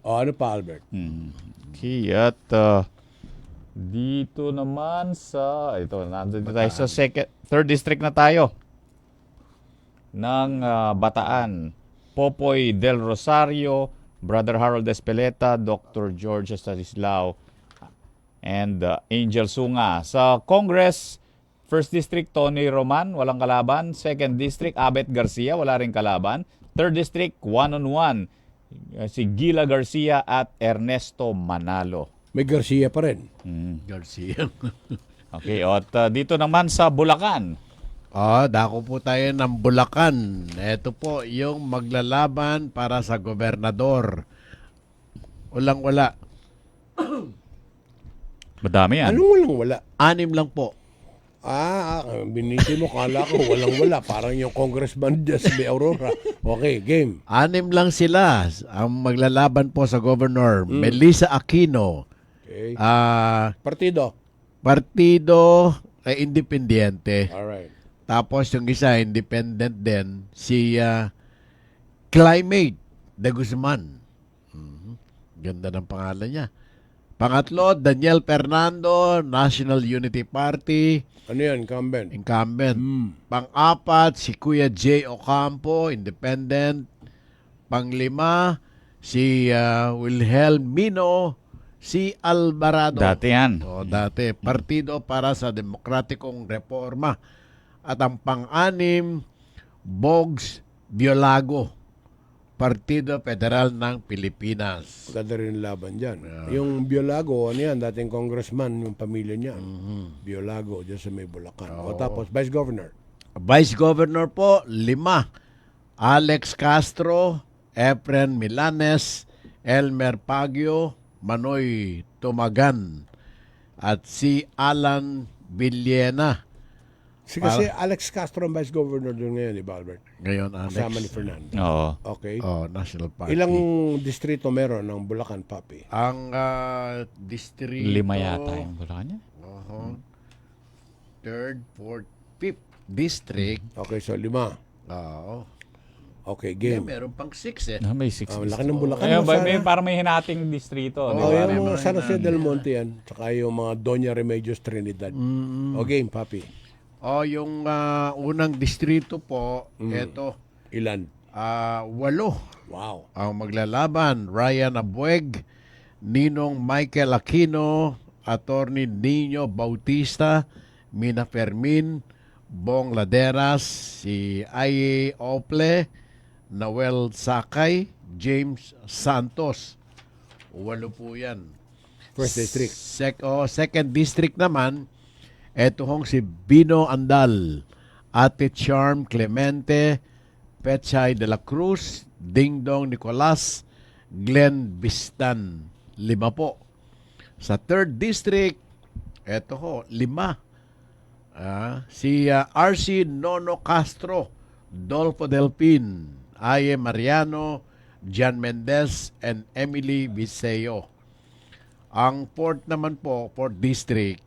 A: Ano pa, Albert?
C: Okay, at dito naman sa, ito, nandito tayo sa third district na tayo ng Bataan. Popoy Del Rosario, Brother Harold Espeleta, Dr. George Stanislao, and Angel Sunga. Sa Congress, First District, Tony Roman, walang kalaban. Second District, Abet Garcia, wala rin kalaban. Third District, one-on-one, si Gila Garcia at Ernesto Manalo.
A: May Garcia pa rin.
B: Garcia.
C: Okay, at dito naman sa Bulacan.
B: Dako po tayo ng Bulacan. Ito po yung maglalaban para sa gobernador. Walang-wala.
C: Madami yan.
A: Anong walang-wala?
B: 6 lang po.
A: Biniti mo, kala ko walang-wala. Parang yung congressman dyan sa May Aurora. Okay, game.
B: 6 lang sila ang maglalaban po sa governor. Melissa Aquino.
A: Okay.
B: Partido Independiente.
A: Alright.
B: Tapos yung isa, independent din, si Climate de Guzman. Ganda ng pangalan niya. Pangatlo, Daniel Fernando, National Unity Party.
A: Ano yan, incumbent?
B: Incumbent. Pang-apat, si Kuya J. Ocampo, independent. Pang-lima, si Wilhelmino C. Alvarado.
C: Dati yan.
B: Dati. Partido para sa Demokratikong Reforma. At ang pang-anim, Bogs Biolago. Partido Federal ng Pilipinas.
A: Ganda rin laban dyan. Yung Biolago, ano yan, dating congressman, yung pamilya niya. Biolago, dyan sa May Bulacan. Tapos, Vice Governor.
B: Vice Governor po, 5. Alex Castro, Efren Milanes, Elmer Pagio, Manoy Tumagan, at si Alan Villena.
A: Kasi Alex Castro ang Vice Governor doon ngayon, di ba, Albert?
B: Ngayon, Alex.
A: Kasama ni Fernando.
C: Oo.
A: Okay.
B: National Party.
A: Ilang distrito meron ng Bulacan, papi?
B: Ang distrito...
C: 5 yata yung Bulacan niya.
B: Third, fourth, fifth district.
A: Okay, so 5.
B: Oo.
A: Okay,
B: Game.
A: game.
B: Meron pang 6
C: May 6.
A: Laki ng Bulacan.
C: Ayun,
A: no,
C: may,
A: sana.
C: parang may hinating distrito. di ba?
A: Yung mga San Jose del Monte yan. Tsaka yung mga Doña Remedios Trinidad. Game, papi.
B: Yung unang distrito po, eto,
A: Ilan?
B: 8.
A: Wow.
B: Ang maglalaban, Ryan Abueg, Ninong Michael Aquino, Attorney Nino Bautista, Mina Fermin, Bong Laderas, si Aye Ople, Noel Sakay, James Santos. 8 po yan.
A: First district.
B: Second district naman, eto hong si Bino Andal, Ate Charm Clemente, Petchay de la Cruz, Dingdong Nicolas, Glenn Bistan. 5 po. Sa third district, eto ho, 5. Si RC Nono Castro, Dolfo Delpin, Aye Mariano, Jan Mendez, and Emily Viseo. Ang fourth naman po, fourth district,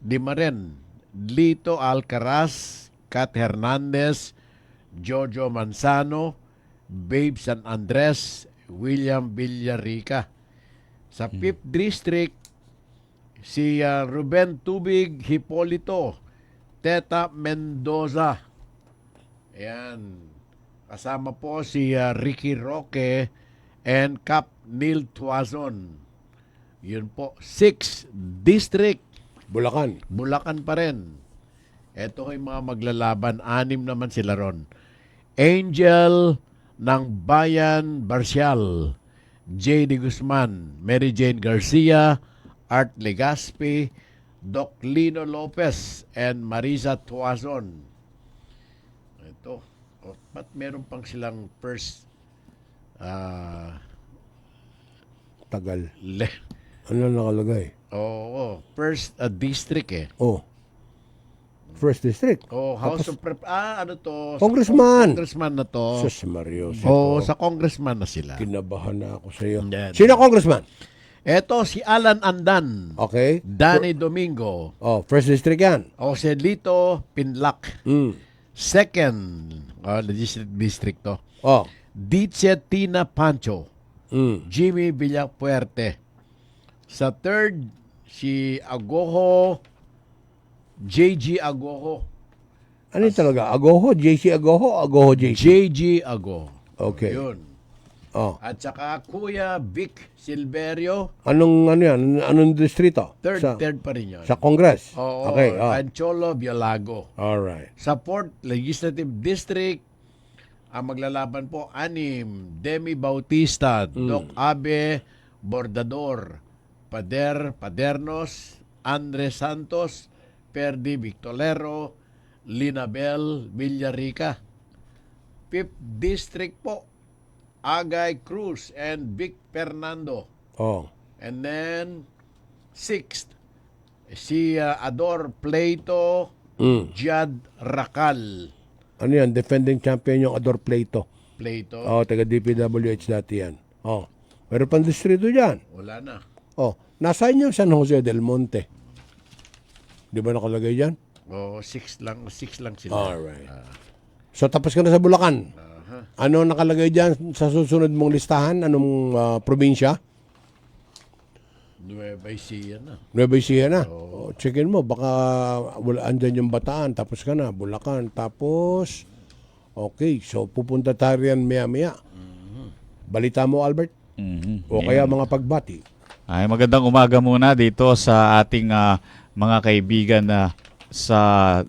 B: 5 rin. Lito Alcaraz, Kat Hernandez, Jojo Manzano, Babe San Andres, William Villarica. Sa 5th district, si Ruben Tubig Hipolito, Teta Mendoza. Ayan. Kasama po si Ricky Roque and Cap Neil Tuazon. Yun po. 6th district,
A: Bulacan.
B: Bulacan pa rin. Ito ay mga maglalaban. 6 naman sila ron. Angel ng Bayan Barcial, J.D. Guzman, Mary Jane Garcia, Art Legaspi, Doc Lino Lopez, and Marisa Tuazon. Ito. Ba't meron pang silang first
A: Tagal. Ano nakalagay?
B: first district eh.
A: First district.
B: House of ano to?
A: Congressman.
B: Congressman na to.
A: Sus Mario.
B: Sa congressman na sila.
A: Kinabahan na ako sa iyo.
B: Yan.
A: Sino congressman?
B: Eto si Alan Andan,
A: Okay.
B: Danny Domingo,
A: Oh, first district yan.
B: Joselito Pinlac,
A: Mm.
B: second, district to.
A: Oh.
B: Tina Pancho,
A: Mm.
B: Jimmy Villapuerte. Sa third, si Agoho, JG Agoho.
A: Ano yun talaga? Agoho? JC Agoho? Agoho JC?
B: JG Agoho.
A: Okay.
B: Yun.
A: Oh.
B: At saka Kuya Vic Silverio,
A: Anong ano yan? Anong distrito?
B: third pa rin yun.
A: Sa Congress?
B: Oo,
A: Okay. Oh.
B: Ancholo Biolago.
A: Alright.
B: Sa 4th Legislative District, ang maglalaban po, 6, Demi Bautista, Doc Abe, Bordador, Padernos, Andres Santos, Perdi Victolero, Linabel Villarica. 5th District po, Agay Cruz and Vic Fernando.
A: Oh.
B: And then, 6th, si Ador Plato,
A: Mm.
B: Jad Rakal.
A: Ano yan? Defending champion yung Ador Plato.
B: Plato,
A: Oh, taga DPWH dati yan. Oh. Meron pang distrito dyan.
B: wala na.
A: Oh. Nasaan yung San Jose del Monte? Di ba nakalagay dyan?
B: O, 6 lang sila.
A: Alright. So, tapos ka na sa Bulacan. Ano nakalagay dyan sa susunod mong listahan? Anong probinsya?
B: Nueva Ecija na.
A: Nueva Ecija na. Oh, checkin mo. Baka andyan yung Bataan. Tapos ka na. Bulacan. Tapos, okay. So, pupunta tayo yan maya-maya. Balita mo, Albert? O kaya mga pagbati.
C: Ay, magandang umaga muna dito sa ating mga kaibigan na sa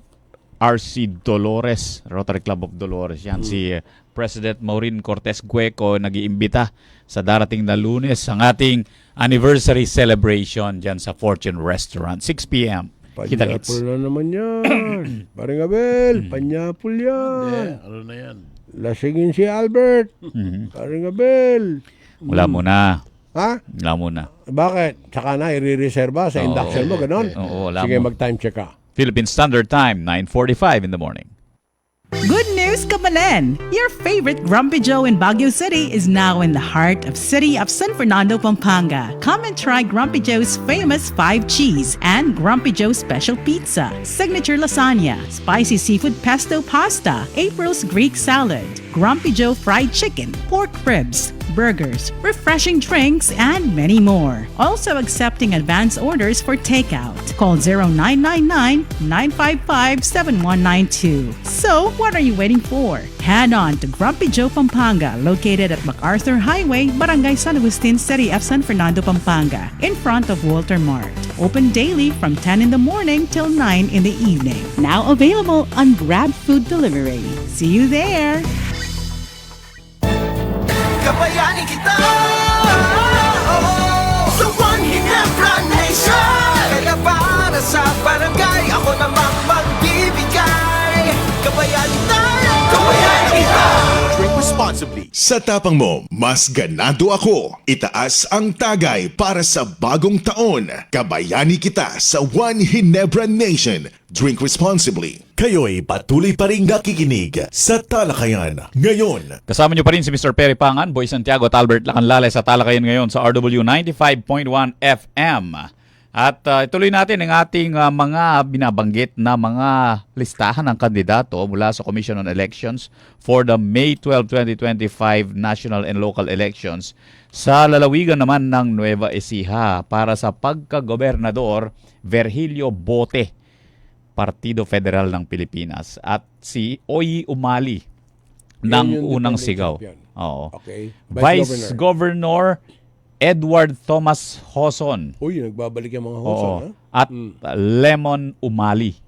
C: RC Dolores, Rotary Club of Dolores. Yan si President Maureen Cortez Gueco nag-iimbita sa darating na Lunes ang ating anniversary celebration dyan sa Fortune Restaurant. 6 p.m. Kita-kits.
A: Panyapul na naman yan. Paring Abel, panyapul yan.
B: Ano na yan?
A: Lasingin si Albert. Paring Abel.
C: Wala muna.
A: Ha?
C: Wala muna.
A: Bakit? Tsaka na, i-reserva sa induction mo, ganon?
C: Oo, wala
A: Sige,
C: mo.
A: mag-time check ka.
C: Philippine Standard Time, 9:45 in the morning.
G: Good news, Kabalen! Your favorite Grumpy Joe in Baguio City is now in the heart of city of San Fernando, Pampanga. Come and try Grumpy Joe's famous 5 cheese and Grumpy Joe special pizza, signature lasagna, spicy seafood pesto pasta, April's Greek salad, Grumpy Joe fried chicken, pork ribs, burgers, refreshing drinks, and many more. Also accepting advance orders for takeout. Call 0999-955-7192. So, what are you waiting for? Head on to Grumpy Joe Pampanga, located at MacArthur Highway, Barangay San Agustin, City of San Fernando, Pampanga, in front of Walter Mart. Open daily from 10 in the morning till 9 in the evening. Now available on Grab Food Delivery. See you there!
I: Kabayani kita sa One Hinebra Nation. Kaya para sa barangay, ako namang magbibigay. Kabayani tayo, kabayani kita.
D: Drink responsibly. Sa tapang mo, mas ganado ako. Itaas ang tagay para sa bagong taon. Kabayani kita sa One Hinebra Nation. Drink responsibly. Kayo'y patuloy pa rin nakikinig sa Talakayan ngayon.
C: Kasama niyo pa rin si Mr. Perry Pangan, Boy Santiago at Albert Lacanlale sa Talakayan ngayon sa RW 95.1 FM. At ituloy natin ang ating mga binabanggit na mga listahan ng kandidato mula sa Commission on Elections for the May 12, 2025 national and local elections sa lalawigan naman ng Nueva Ecija para sa pagkagobernador Virgilio Bote, Partido Federal ng Pilipinas, at si Oy Umali ng
A: Yun yung
C: unang
A: defending
C: sigaw.
A: champion.
C: Oo.
A: Okay.
C: Vice Governor Edward Thomas Hoson.
A: Uy, nagbabalik yung mga hosan,
C: Oo.
A: ha?
C: At Lemon Umali.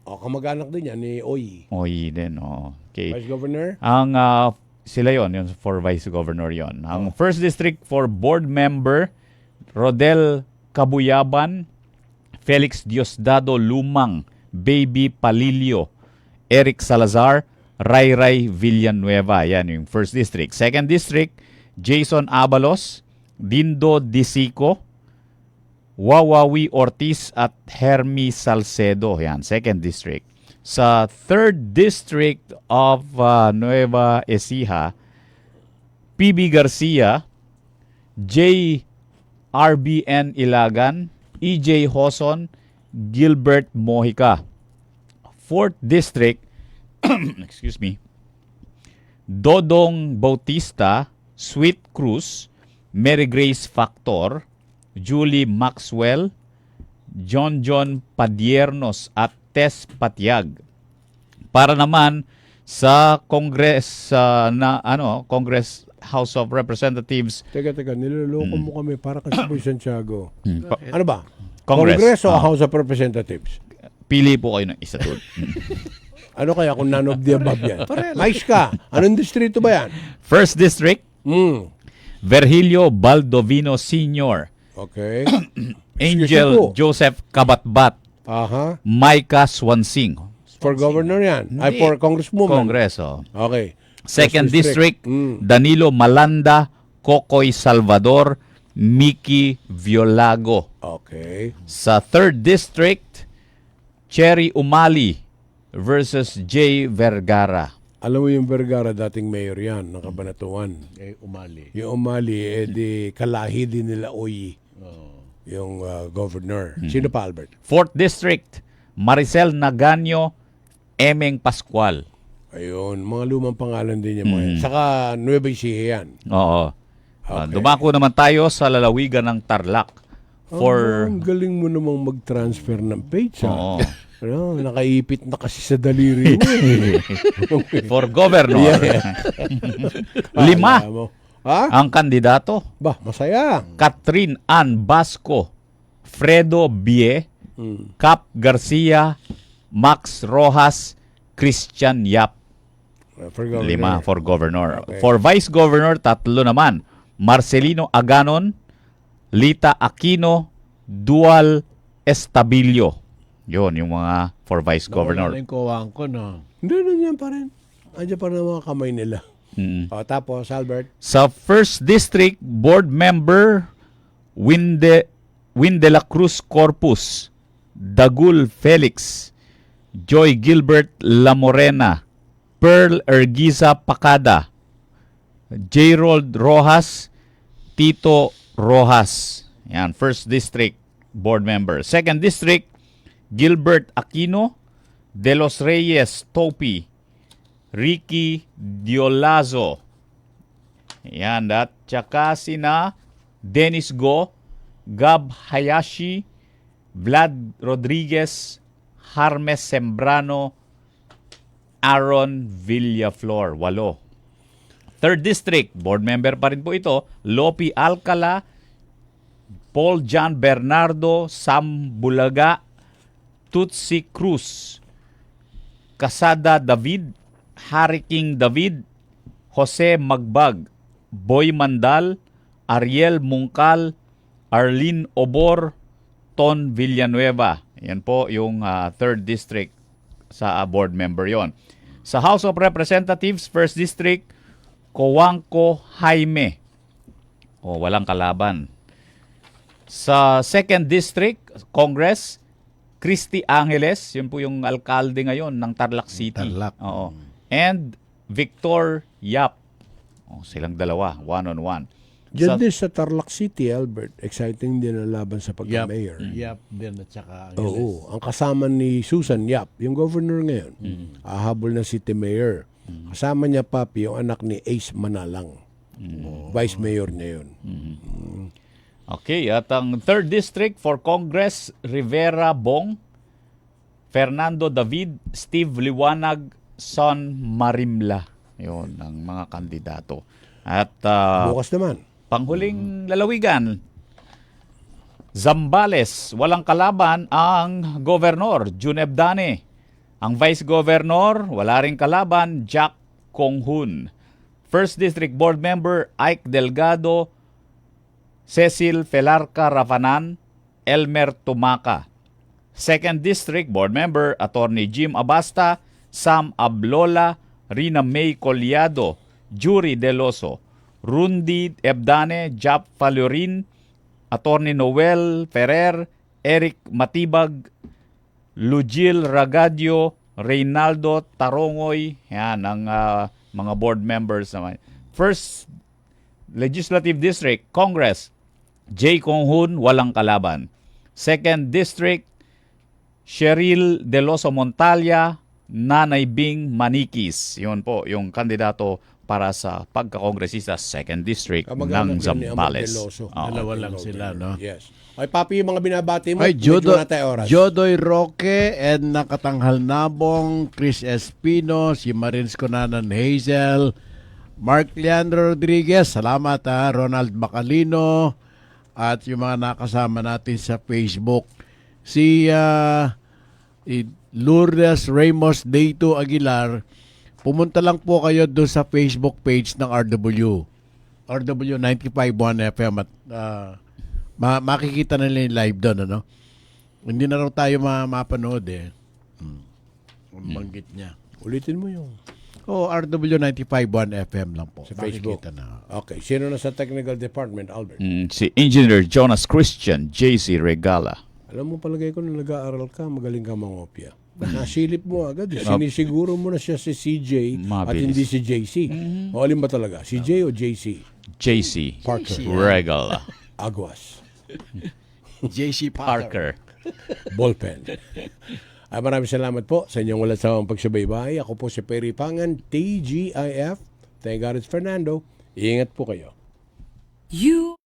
A: O, kamag-anak din yan ni Oy.
C: Oy din, oo. Okay.
A: Vice Governor?
C: Ang sila yon, yun for Vice Governor yon. Ang First District for Board Member Rodel Kabuyaban, Felix Diosdado Lumang, Baby Palilio, Eric Salazar, Rayray Villanueva. Yan yung First District. Second District, Jason Abalos, Dindo Disico, Wawawi Ortiz at Hermi Salcedo. Yan, Second District. Sa Third District of Nueva Ecija, PB Garcia, J. RBN Ilagan, EJ Hoson, Gilbert Mojica. 4th District, excuse me, Dodong Bautista, Sweet Cruz, Mary Grace Factor, Julie Maxwell, John Padiernos at Tess Patiag. Para naman sa Congress Congress House of Representatives.
A: Teka, niloloko mo kami para kasi Boy Santiago. Ano ba?
C: Congress.
A: o House of Representatives?
C: Pili po kayo ng isa doon.
A: Ano kaya kung none of the above yan? Mais ka. Anong distrito ba yan?
C: 1st District,
A: Hmm.
C: Virgilio Baldovino Sr.,
A: Okay.
C: Angel
A: po.
C: Joseph Kabatbat,
A: Aha.
C: Micah Swansing.
A: For governor yan. Ay,
C: Hindi.
A: for congresswoman.
C: Kongreso.
A: Okay.
C: 2nd
A: First
C: District,
A: Mm.
C: Danilo Malanda, Kokoy Salvador, Mickey Violago.
A: Okay.
C: Sa 3rd District, Cherry Umali versus Jay Vergara.
A: Alam mo yung Vergara, dating mayor yan, ng Cabanatuan.
B: Umali.
A: Yung Umali, di kalahi din nila Oyi. Yung governor. Sino pa, Albert?
C: 4th District, Maricel Naganyo, Emeng Pascual.
A: Ayun, mga lumang pangalan din yung mga yan. Saka Nueva Ecija yan.
C: Oo.
A: Okay.
C: Dumako naman tayo sa lalawigan ng Tarlac.
A: Ang galing mo namang mag-transfer ng page, ha?
C: Oo.
A: Ano, nakaipit na kasi sa daliri mo.
C: For governor. Lima
A: Alam mo. Ha?
C: ang kandidato.
A: Bah, masaya.
C: Catherine Ann Basco, Fredo Bie, Cap Garcia, Max Rojas, Christian Yap.
A: For governor.
C: 5 for governor.
A: Okay.
C: For vice governor, 3 naman. Marcelino Aganon, Lita Aquino, Dual Estabilio. Yun, yung mga for vice governor.
B: Wala na yung kuwang ko, no?
A: Hindi, nandiyan pa rin. Andiyan pa rin ang mga kamay nila.
C: Mm.
A: O, tapos, Albert.
C: Sa 1st District, Board Member Win de la Cruz Corpus, Dagul Felix, Joy Gilbert Lamorena, Pearl Ergiza Pacada, J-Rold Rojas, Tito Rojas. Yan, 1st District Board Member. 2nd District, Gilbert Aquino, De Los Reyes Topi, Ricky Diolazo. Yan, at tsaka sina Dennis Go, Gab Hayashi, Vlad Rodriguez, Harmes Sembrano, Aaron Villaflor. 8. 3rd District, board member pa rin po ito, Lopi Alcala, Paul John Bernardo, Sam Bulaga, Tutsi Cruz, Casada David, Harry King David, Jose Magbag, Boy Mandal, Ariel Mungkal, Arlene Obor, Ton Villanueva. Yan po yung 3rd District sa board member yon. Sa House of Representatives, 1st District, Coangco Jaime. Walang kalaban. Sa 2nd District, Congress, Christy Angeles, yun po yung alkalde ngayon ng Tarlac City.
B: Tarlac.
C: Oo. And Victor Yap. Silang dalawa, one-on-one.
A: Diyan din sa Tarlac City, Albert, exciting din ang laban sa pagka-mayor.
B: Yap din at saka
A: Oo. Ang kasama ni Susan Yap, yung governor ngayon, ahabol na city mayor. Kasama niya, Papi, yung anak ni Ace Manalang. Vice mayor niya yun.
C: Okay, at ang 3rd District for Congress, Rivera Bong, Fernando David, Steve Liwanag, Son Marimla. Yun, ang mga kandidato. At
A: Bukas naman.
C: panghuling lalawigan, Zambales, walang kalaban ang Governor, Juneb Dane. Ang Vice Governor, wala ring kalaban, Jack Konghun. 1st District Board Member, Ike Delgado, Cecil Felarca Rafanan, Elmer Tumaca. 2nd District Board Member, Attorney Jim Abasta, Sam Ablola, Rina May Collado, Jury Deloso, Rundi Ebdane, Jap Falorin, Attorney Noel Ferrer, Eric Matibag, Lugil Ragadio, Reynaldo Tarongoy. Yan ang mga board members naman. 1st Legislative District, Congress, J. Konghun, walang kalaban. Second District, Cheryl Deloso Montalia, Nanay Bing Manikis. Yun po, yung kandidato para sa pagkakongresista 2nd District ng
A: Kamag-anak yan ni Amor
C: Zambales.
A: Veloso.
C: Oo.
B: Dalawa lang sila, no?
A: Yes. Ay, Papi, yung mga binabati mo,
B: Ay,
A: medyo wala tayong oras.
B: Jodoy Roque, Edna Katanghal Nabong, Chris Espino, si Marins Conanan Hazel, Mark Leandro Rodriguez, salamat ha, Ronald Bacalino, at yung mga nakasama natin sa Facebook. Si Lourdes Ramos Deito Aguilar, pumunta lang po kayo doon sa Facebook page ng RW 95.1 FM at makikita na nila yung live doon, ano? Hindi na raw tayo mapanood eh. Ang banggit niya.
A: Ulitin mo yung
B: RW 95.1 FM lang po.
A: sa Facebook.
B: Makikita na.
A: Okay. Sino na sa technical department, Albert?
C: Si Engineer Jonas Christian, JC Regala.
A: Alam mo, palagay ko na nag-aaral ka, magaling ka mangopya. Nasilip mo agad. Sinisiguro mo na siya si CJ at
C: Mabilis.
A: hindi si JC. O alin ba talaga? Si J o JC?
C: JC
A: Parker.
C: Regala.
A: Aguas.
B: JC
C: Parker.
A: Ballpen. Ay, maraming salamat po sa inyong walang sawang pagsubaybay. Ako po si Perry Pangan, TGIF. Thank God it's Fernando. Iingat po kayo.
F: You